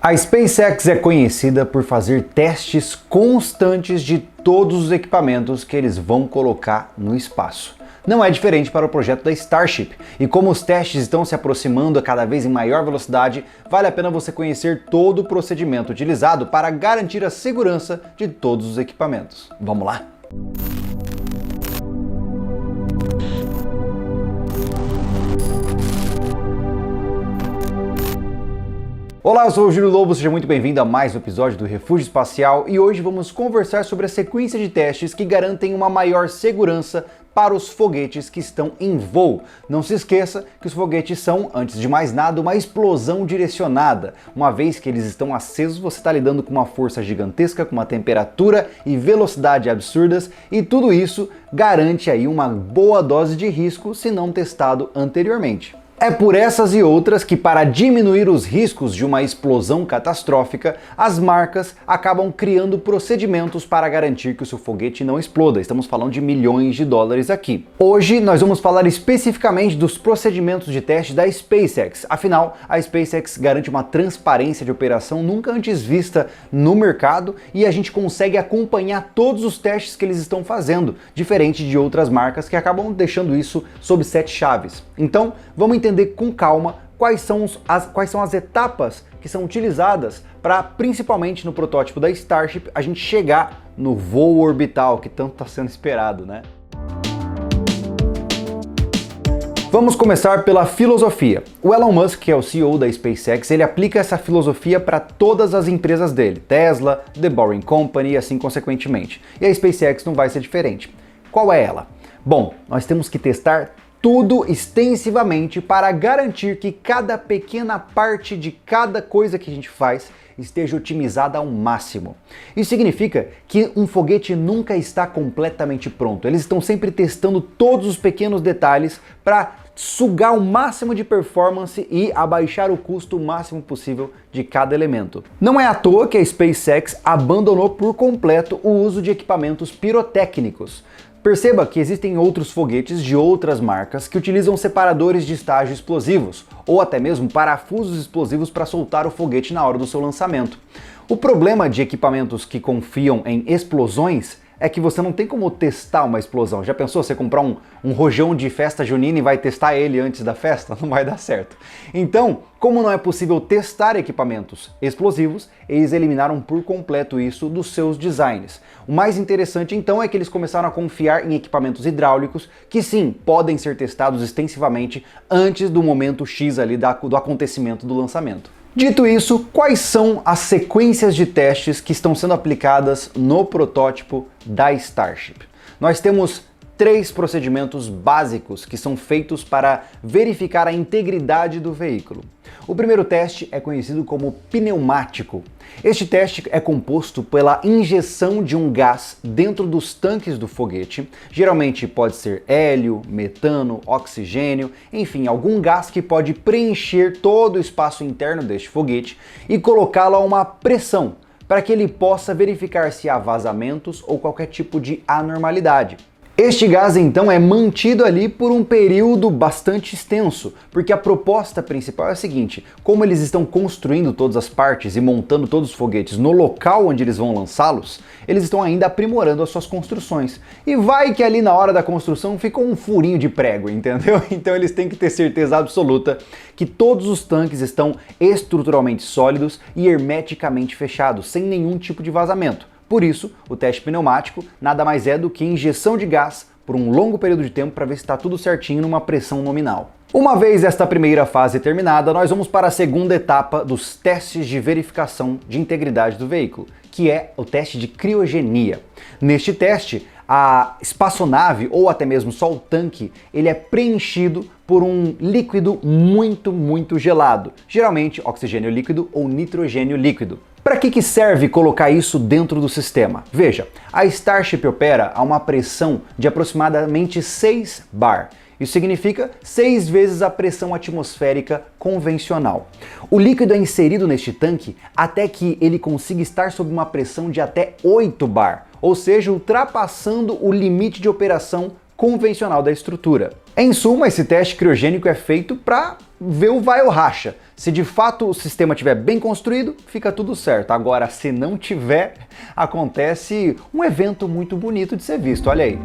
A SpaceX é conhecida por fazer testes constantes de todos os equipamentos que eles vão colocar no espaço. Não é diferente para o projeto da Starship, e como os testes estão se aproximando a cada vez em maior velocidade, vale a pena você conhecer todo o procedimento utilizado para garantir a segurança de todos os equipamentos. Vamos lá? Olá, eu sou o Júlio Lobo, seja muito bem-vindo a mais um episódio do Refúgio Espacial e hoje vamos conversar sobre a sequência de testes que garantem uma maior segurança para os foguetes que estão em voo. Não se esqueça que os foguetes são, antes de mais nada, uma explosão direcionada. Uma vez que eles estão acesos, você está lidando com uma força gigantesca, com uma temperatura e velocidade absurdas, e tudo isso garante aí uma boa dose de risco se não testado anteriormente. É por essas e outras que, para diminuir os riscos de uma explosão catastrófica, as marcas acabam criando procedimentos para garantir que o seu foguete não exploda. Estamos falando de milhões de dólares aqui. Hoje nós vamos falar especificamente dos procedimentos de teste da SpaceX. Afinal, a SpaceX garante uma transparência de operação nunca antes vista no mercado e a gente consegue acompanhar todos os testes que eles estão fazendo, diferente de outras marcas que acabam deixando isso sob 7 chaves. Então, vamos entender com calma quais são as etapas que são utilizadas para, principalmente no protótipo da Starship, a gente chegar no voo orbital que tanto está sendo esperado, né? Vamos começar pela filosofia. O Elon Musk, que é o CEO da SpaceX, ele aplica essa filosofia para todas as empresas dele, Tesla, The Boring Company e assim consequentemente. E a SpaceX não vai ser diferente. Qual é ela? Bom, nós temos que testar tudo extensivamente para garantir que cada pequena parte de cada coisa que a gente faz esteja otimizada ao máximo. Isso significa que um foguete nunca está completamente pronto. Eles estão sempre testando todos os pequenos detalhes para sugar o máximo de performance e abaixar o custo o máximo possível de cada elemento. Não é à toa que a SpaceX abandonou por completo o uso de equipamentos pirotécnicos. Perceba que existem outros foguetes de outras marcas que utilizam separadores de estágio explosivos, ou até mesmo parafusos explosivos para soltar o foguete na hora do seu lançamento. O problema de equipamentos que confiam em explosões é que você não tem como testar uma explosão. Já pensou você comprar um rojão de festa junina e vai testar ele antes da festa? Não vai dar certo. Então, como não é possível testar equipamentos explosivos, eles eliminaram por completo isso dos seus designs. O mais interessante então é que eles começaram a confiar em equipamentos hidráulicos que sim, podem ser testados extensivamente antes do momento X ali do acontecimento do lançamento. Dito isso, quais são as sequências de testes que estão sendo aplicadas no protótipo da Starship? Nós temos 3 procedimentos básicos que são feitos para verificar a integridade do veículo. O primeiro teste é conhecido como pneumático. Este teste é composto pela injeção de um gás dentro dos tanques do foguete. Geralmente pode ser hélio, metano, oxigênio, enfim, algum gás que pode preencher todo o espaço interno deste foguete e colocá-lo a uma pressão para que ele possa verificar se há vazamentos ou qualquer tipo de anormalidade. Este gás então é mantido ali por um período bastante extenso, porque a proposta principal é a seguinte: como eles estão construindo todas as partes e montando todos os foguetes no local onde eles vão lançá-los, eles estão ainda aprimorando as suas construções. E vai que ali na hora da construção ficou um furinho de prego, entendeu? Então eles têm que ter certeza absoluta que todos os tanques estão estruturalmente sólidos e hermeticamente fechados, sem nenhum tipo de vazamento. Por isso, o teste pneumático nada mais é do que injeção de gás por um longo período de tempo para ver se está tudo certinho numa pressão nominal. Uma vez esta primeira fase terminada, nós vamos para a segunda etapa dos testes de verificação de integridade do veículo, que é o teste de criogenia. Neste teste, a espaçonave ou até mesmo só o tanque, ele é preenchido por um líquido muito gelado, geralmente oxigênio líquido ou nitrogênio líquido. Para que serve colocar isso dentro do sistema? Veja, a Starship opera a uma pressão de aproximadamente 6 bar. Isso significa 6 vezes a pressão atmosférica convencional. O líquido é inserido neste tanque até que ele consiga estar sob uma pressão de até 8 bar, ou seja, ultrapassando o limite de operação convencional da estrutura. Em suma, esse teste criogênico é feito para ver o vai ou racha. Se de fato o sistema estiver bem construído, fica tudo certo. Agora, se não tiver, acontece um evento muito bonito de ser visto, olha aí.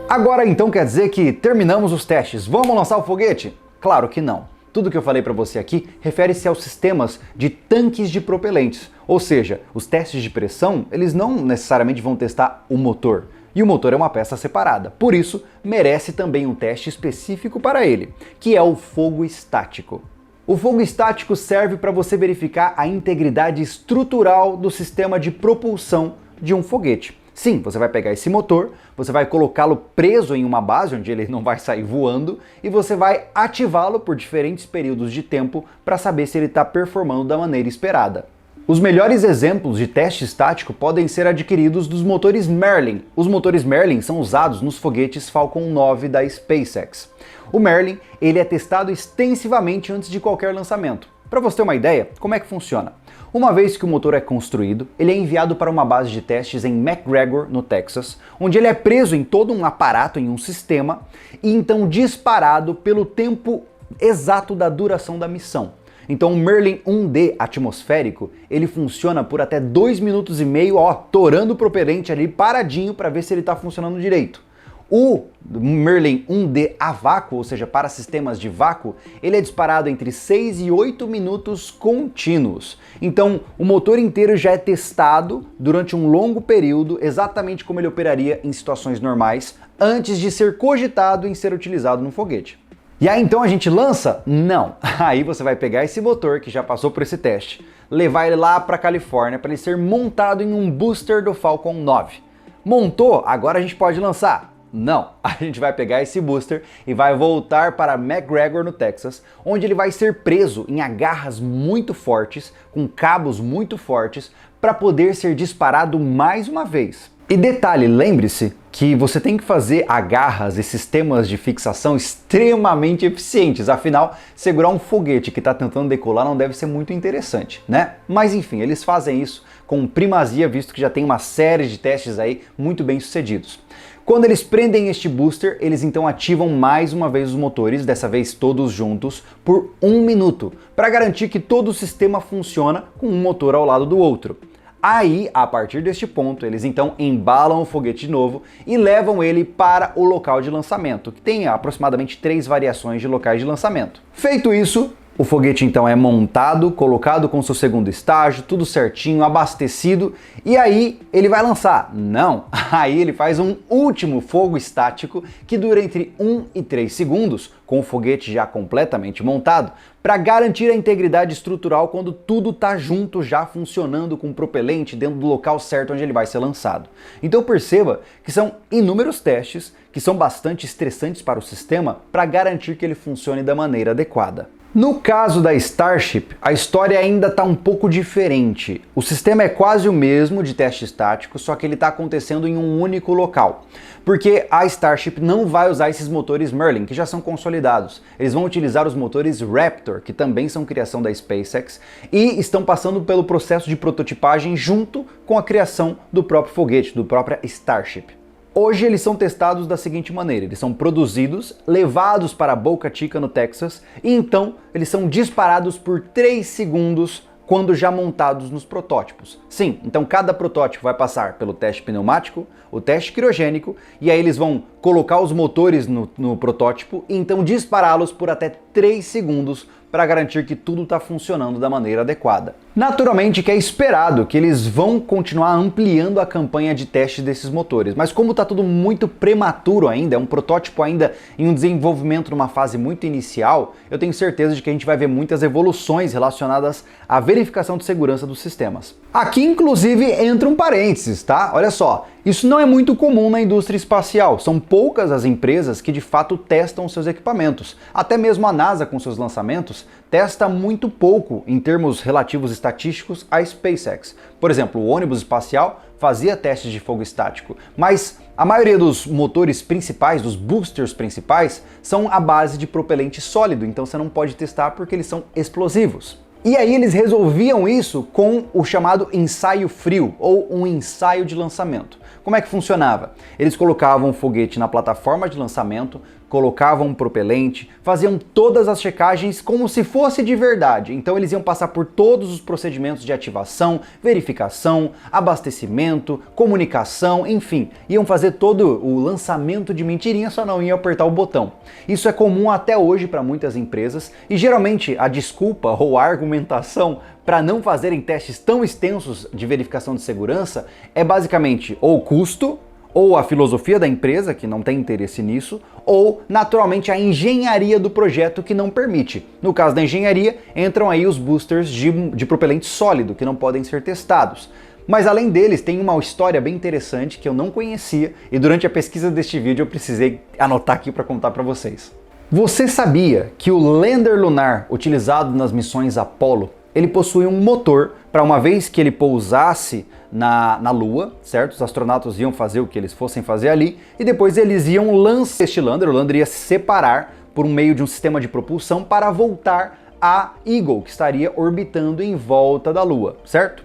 Agora então quer dizer que terminamos os testes, vamos lançar o foguete? Claro que não. Tudo que eu falei para você aqui refere-se aos sistemas de tanques de propelentes, ou seja, os testes de pressão, eles não necessariamente vão testar o motor, e o motor é uma peça separada, por isso merece também um teste específico para ele, que é o fogo estático. O fogo estático serve para você verificar a integridade estrutural do sistema de propulsão de um foguete. Sim, você vai pegar esse motor, você vai colocá-lo preso em uma base onde ele não vai sair voando e você vai ativá-lo por diferentes períodos de tempo para saber se ele está performando da maneira esperada. Os melhores exemplos de teste estático podem ser adquiridos dos motores Merlin. Os motores Merlin são usados nos foguetes Falcon 9 da SpaceX. O Merlin ele é testado extensivamente antes de qualquer lançamento. Para você ter uma ideia, como é que funciona? Uma vez que o motor é construído, ele é enviado para uma base de testes em McGregor, no Texas, onde ele é preso em todo um aparato, em um sistema, e então disparado pelo tempo exato da duração da missão. Então o Merlin 1D atmosférico, ele funciona por até 2 minutos e meio, torando o propelente ali paradinho para ver se ele está funcionando direito. O Merlin 1D a vácuo, ou seja, para sistemas de vácuo, ele é disparado entre 6 e 8 minutos contínuos. Então, o motor inteiro já é testado durante um longo período, exatamente como ele operaria em situações normais, antes de ser cogitado em ser utilizado no foguete. E aí então a gente lança? Não. Aí você vai pegar esse motor que já passou por esse teste, levar ele lá para a Califórnia para ele ser montado em um booster do Falcon 9. Montou? Agora a gente pode lançar? Não, a gente vai pegar esse booster e vai voltar para McGregor, no Texas, onde ele vai ser preso em agarras muito fortes, com cabos muito fortes, para poder ser disparado mais uma vez. E detalhe, lembre-se que você tem que fazer agarras e sistemas de fixação extremamente eficientes, afinal, segurar um foguete que está tentando decolar não deve ser muito interessante, né? Mas enfim, eles fazem isso com primazia, visto que já tem uma série de testes aí muito bem sucedidos. Quando eles prendem este booster, eles então ativam mais uma vez os motores, dessa vez todos juntos, por 1 minuto, para garantir que todo o sistema funciona com um motor ao lado do outro. Aí, a partir deste ponto, eles então embalam o foguete de novo e levam ele para o local de lançamento, que tem aproximadamente 3 variações de locais de lançamento. Feito isso, o foguete então é montado, colocado com seu segundo estágio, tudo certinho, abastecido, e aí ele vai lançar. Não, aí ele faz um último fogo estático que dura entre 1 e 3 segundos, com o foguete já completamente montado, para garantir a integridade estrutural quando tudo está junto, já funcionando com o propelente dentro do local certo onde ele vai ser lançado. Então perceba que são inúmeros testes que são bastante estressantes para o sistema para garantir que ele funcione da maneira adequada. No caso da Starship, a história ainda está um pouco diferente. O sistema é quase o mesmo de teste estático, só que ele está acontecendo em um único local. Porque a Starship não vai usar esses motores Merlin, que já são consolidados. Eles vão utilizar os motores Raptor, que também são criação da SpaceX, e estão passando pelo processo de prototipagem junto com a criação do próprio foguete, do próprio Starship. Hoje eles são testados da seguinte maneira, eles são produzidos, levados para Boca Chica, no Texas, e então eles são disparados por 3 segundos quando já montados nos protótipos. Sim, então cada protótipo vai passar pelo teste pneumático, o teste criogênico, e aí eles vão colocar os motores no protótipo e então dispará-los por até 3 segundos para garantir que tudo está funcionando da maneira adequada. Naturalmente que é esperado que eles vão continuar ampliando a campanha de teste desses motores, mas como está tudo muito prematuro ainda, é um protótipo ainda em um desenvolvimento numa fase muito inicial, eu tenho certeza de que a gente vai ver muitas evoluções relacionadas à verificação de segurança dos sistemas. Aqui inclusive entra um parênteses, tá? Olha só, Isso não é muito comum na indústria espacial, são poucas as empresas que de fato testam seus equipamentos. Até mesmo a NASA, com seus lançamentos, testa muito pouco em termos relativos estatísticos à SpaceX. Por exemplo, o ônibus espacial fazia testes de fogo estático, mas a maioria dos motores principais, dos boosters principais, são à base de propelente sólido, então você não pode testar porque eles são explosivos. E aí eles resolviam isso com o chamado ensaio frio, ou um ensaio de lançamento. Como é que funcionava? Eles colocavam um foguete na plataforma de lançamento, colocavam um propelente, faziam todas as checagens como se fosse de verdade. Então eles iam passar por todos os procedimentos de ativação, verificação, abastecimento, comunicação, enfim, iam fazer todo o lançamento de mentirinha, só não iam apertar o botão. Isso é comum até hoje para muitas empresas e geralmente a desculpa ou a argumentação para não fazerem testes tão extensos de verificação de segurança é basicamente ou custo, ou a filosofia da empresa, que não tem interesse nisso, ou, naturalmente, a engenharia do projeto, que não permite. No caso da engenharia, entram aí os boosters de propelente sólido, que não podem ser testados. Mas além deles, tem uma história bem interessante que eu não conhecia, e durante a pesquisa deste vídeo eu precisei anotar aqui para contar para vocês. Você sabia que o lander lunar utilizado nas missões Apollo, ele possui um motor para uma vez que ele pousasse na Lua, certo? Os astronautas iam fazer o que eles fossem fazer ali e depois eles iam lançar este lander, o lander ia se separar por meio de um sistema de propulsão para voltar a Eagle, que estaria orbitando em volta da Lua, certo?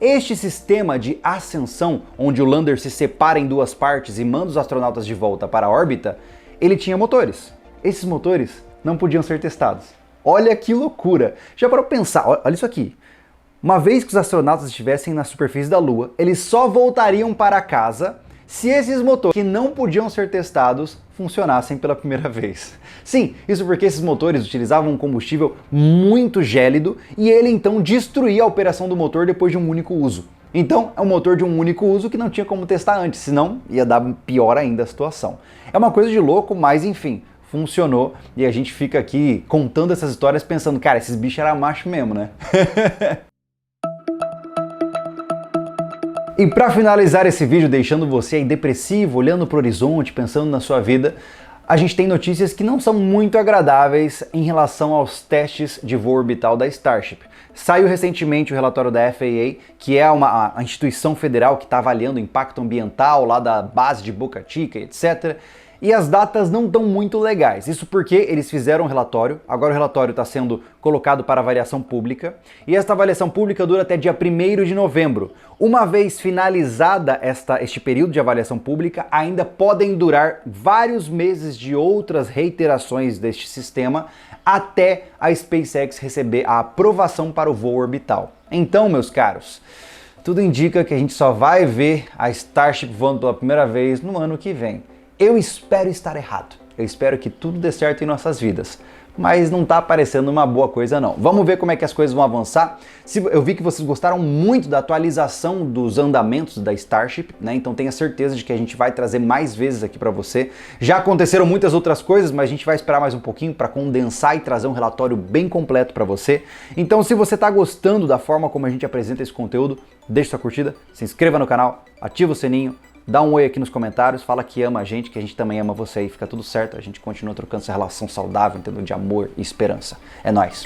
Este sistema de ascensão, onde o lander se separa em duas partes e manda os astronautas de volta para a órbita, ele tinha motores. Esses motores não podiam ser testados. Olha que loucura! Já parou para pensar, olha isso aqui. Uma vez que os astronautas estivessem na superfície da Lua, eles só voltariam para casa se esses motores que não podiam ser testados funcionassem pela primeira vez. Sim, isso porque esses motores utilizavam um combustível muito gélido e ele então destruía a operação do motor depois de um único uso. Então, é um motor de um único uso que não tinha como testar antes, senão ia dar pior ainda a situação. É uma coisa de louco, mas enfim, funcionou e a gente fica aqui contando essas histórias pensando, cara, esses bichos eram macho mesmo, né? E para finalizar esse vídeo, deixando você aí depressivo, olhando para o horizonte, pensando na sua vida, a gente tem notícias que não são muito agradáveis em relação aos testes de voo orbital da Starship. Saiu recentemente o relatório da FAA, que é a instituição federal que está avaliando o impacto ambiental lá da base de Boca Chica, etc., e as datas não estão muito legais. Isso porque eles fizeram um relatório, agora o relatório está sendo colocado para avaliação pública, e esta avaliação pública dura até dia 1º de novembro. Uma vez finalizada este período de avaliação pública, ainda podem durar vários meses de outras reiterações deste sistema até a SpaceX receber a aprovação para o voo orbital. Então, meus caros, tudo indica que a gente só vai ver a Starship voando pela primeira vez no ano que vem. Eu espero estar errado, eu espero que tudo dê certo em nossas vidas, mas não tá parecendo uma boa coisa não. Vamos ver como é que as coisas vão avançar. Eu vi que vocês gostaram muito da atualização dos andamentos da Starship, né? Então tenha certeza de que a gente vai trazer mais vezes aqui para você. Já aconteceram muitas outras coisas, mas a gente vai esperar mais um pouquinho para condensar e trazer um relatório bem completo para você. Então se você tá gostando da forma como a gente apresenta esse conteúdo, deixe sua curtida, se inscreva no canal, ativa o sininho, dá um oi aqui nos comentários, fala que ama a gente, que a gente também ama você e fica tudo certo. A gente continua trocando essa relação saudável, entendeu? De amor e esperança. É nóis!